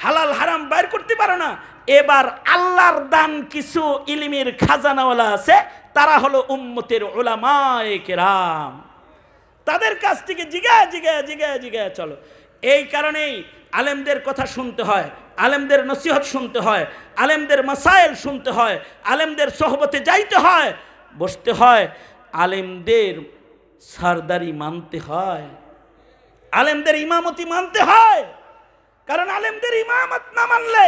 হালাল হারাম বাইর করতে পারো না, এবার আল্লাহর দান কিছু ইলমের খাজানাওয়ালা আছে, তারা হলো উম্মতের উলামায়ে কেরাম। তাদের কাছ থেকে জিজ্ঞাসা চলো। এই কারণেই আলেমদের কথা শুনতে হয়, আলেমদের নসিহত শুনতে হয়, আলেমদের মাসাইল শুনতে হয়, আলেমদের সোহবতে যাইতে হয়, বসতে হয়, আলেমদের সরদারি মানতে হয়, আলেমদের ইমামতি মানতে হয়। কারণ আলেমদের ইমামত না মানলে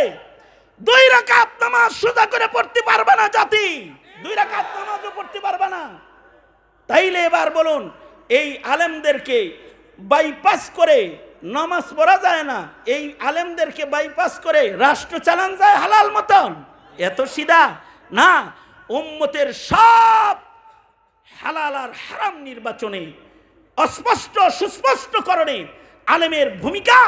2 রাকাত নামাজ সোজা করে পড়তে পারবে না জাতি, 2 রাকাত নামাজও পড়তে পারবে না। তাইলে এবার বলুন, এই আলেমদেরকে বাইপাস করে নামাজ পড়া যায় না, এই আলেমদেরকে বাইপাস করে রাষ্ট্র চালান যায় হালাল মতন? এত সিধা না। উম্মতের সব হালাল আর হারাম নির্বাচনে অস্পষ্ট সুস্পষ্ট করণে আলেমের ভূমিকা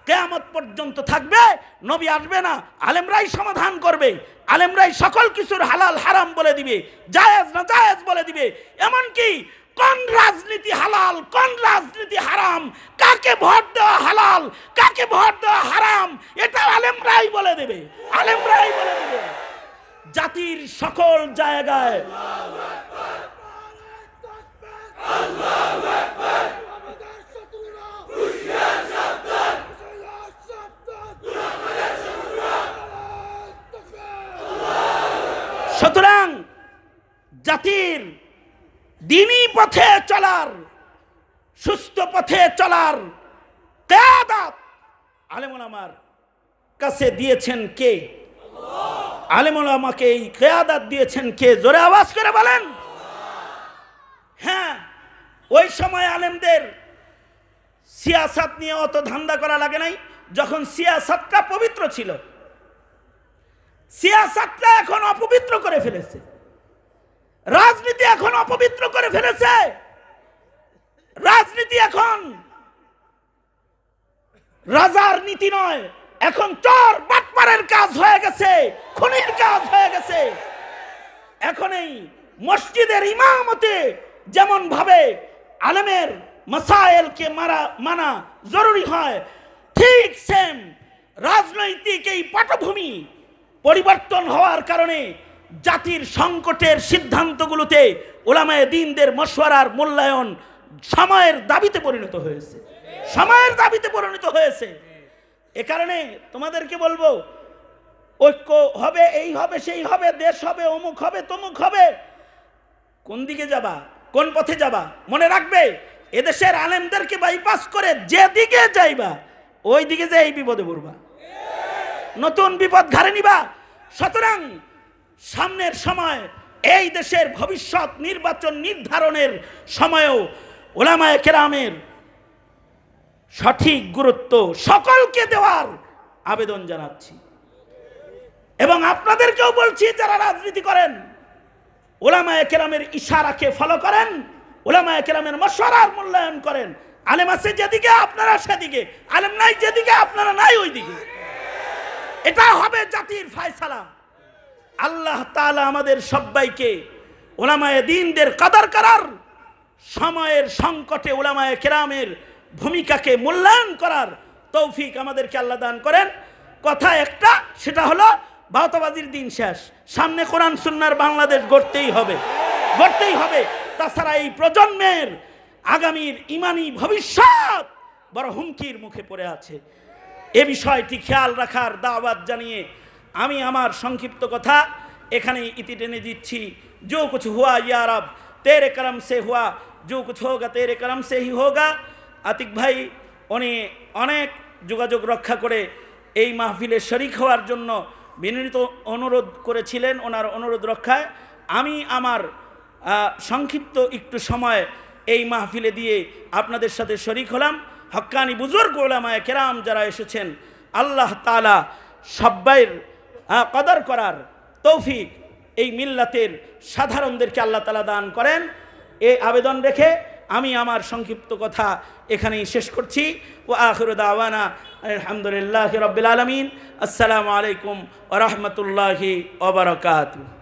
কিয়ামত পর্যন্ত থাকবে। নবী আসবে না, আলেমরাই সমাধান করবে, আলেমরাই সকল কিছুর হালাল হারাম বলে দিবে, জায়েজ না জায়েজ বলে দিবে। এমনকি কোন রাজনীতি হালাল কোন রাজনীতি হারাম, কাকে ভোট দেওয়া হালাল কাকে ভোট দেওয়া হারাম, এটা আলেমরাই বলে দেবে, আলেমরাই বলে দেবে। জাতির সকল জায়গায় সুতরাং জাতির দ্বীনি পথে চলার, সুস্থ পথে চলার কিয়াদত আলেম ওলামার কাছে দিয়েছেন কে? আলেম ওলামাকে এই কিয়াদত দিয়েছেন কে? জোরে আওয়াজ করে বলেন। হ্যাঁ, ওই সময় আলেমদের সিয়াসত নিয়ে অত ধান্দা করা লাগে নাই, যখন সিয়াসতটা পবিত্র ছিল। সিয়াসতটা এখন অপবিত্র করে ফেলেছে, রাজনীতি এখন অপবিত্র করে ফেলেছে। রাজনীতি এখন রাজার নীতি নয়, এখন চোর বাটপারের কাজ হয়ে গেছে, খুনির কাজ হয়ে গেছে। এখন এই মসজিদের ইমামতে যেমন ভাবে আলেমের মাসাইলকে মানা জরুরি হয়, ঠিক সেম রাজনৈতিক এই পটভূমি পরিবর্তন হওয়ার কারণে জাতির সংকটের সিদ্ধান্তগুলোতে উলামায়ে দ্বীনদের মশওয়ারার মূল্যায়ন সময়ের দাবিতে পরিণত হয়েছে, সময়ের দাবিতে পরিণত হয়েছে। এ কারণে তোমাদেরকে বলবো, ঐক্য হবে, এই হবে, সেই হবে, দেশ হবে, অমুক হবে, তমুক হবে। কোন দিকে যাবা, কোন পথে যাবা? মনে রাখবে, এদেশের আলেমদেরকে বাইপাস করে যেদিকে যাইবা ওই দিকে যে এই বিপদে পড়বা, নতুন বিপদ ঘাড়ে নিবা। সুতরাং সামনের সময় এই দেশের ভবিষ্যৎ নির্বাচন নির্ধারণের সময়ও উলামায়ে কেরামের সঠিক গুরুত্ব সকলকে দেওয়ার আবেদন জানাচ্ছি। এবং আপনাদেরকেও বলছি, যারা রাজনীতি করেন, উলামায়ে কেরামের ইশারাকে ফলো করেন, উলামায়ে কেরামের মশওয়ারার মূল্যায়ন করেন। আলেম আছে যেদিকে আপনারা সেদিকে, আলেম নাই যেদিকে আপনারা নাই ওই দিকে। এটা হবে জাতির ফয়সালা। আল্লাহ তাআলা আমাদের সবাইকে উলামায়ে দ্বীনদের কদর করার, সময়ের সংকটে উলামায়ে কেরামের ভূমিকাকে মূল্যায়ন করার তৌফিক আমাদেরকে আল্লাহ দান করেন। কথা একটা, সেটা হলো বাউতাবাজির দিন শেষ, সামনে কোরআন সুন্নাহর বাংলাদেশ গড়তেই হবে, গড়তেই হবে। তাছাড়া এই প্রজন্মের আগামীর ইমানি ভবিষ্যৎ বড় হুমকির মুখে পড়ে আছে। এ বিষয়টি খেয়াল রাখার দাওয়াত জানিয়ে আমি আমার সংক্ষিপ্ত কথা এখানেই ইতি টেনে দিচ্ছি। जो कुछ हुआ या रब तेरे करम से हुआ, जो कुछ होगा तेरे करम से ही होगा। আতিক ভাই উনি অনেক যোগাযোগ রক্ষা করে এই মাহফিলে শরীক হওয়ার জন্য বিনীত অনুরোধ করেছিলেন। ওনার অনুরোধ রক্ষায় আমি আমার সংক্ষিপ্ত একটু সময় এই মাহফিলে দিয়ে আপনাদের সাথে শরীক হলাম। হক্কানি বুজুর্গ উলামায়ে কেরাম যারা এসেছেন, আল্লাহ তাআলা সবাইর কদর করার তৌফিক এই মিল্লাতের সাধারণদেরকে আল্লাহ তাআলা দান করেন। এই আবেদন রেখে আমি আমার সংক্ষিপ্ত কথা এখানেই শেষ করছি। ওয়া আখিরু দাওয়ানা আলহামদুলিল্লাহি রাব্বিল আলামিন। আসসালামু আলাইকুম ওয়া রাহমাতুল্লাহি ওয়া বারাকাতুহু।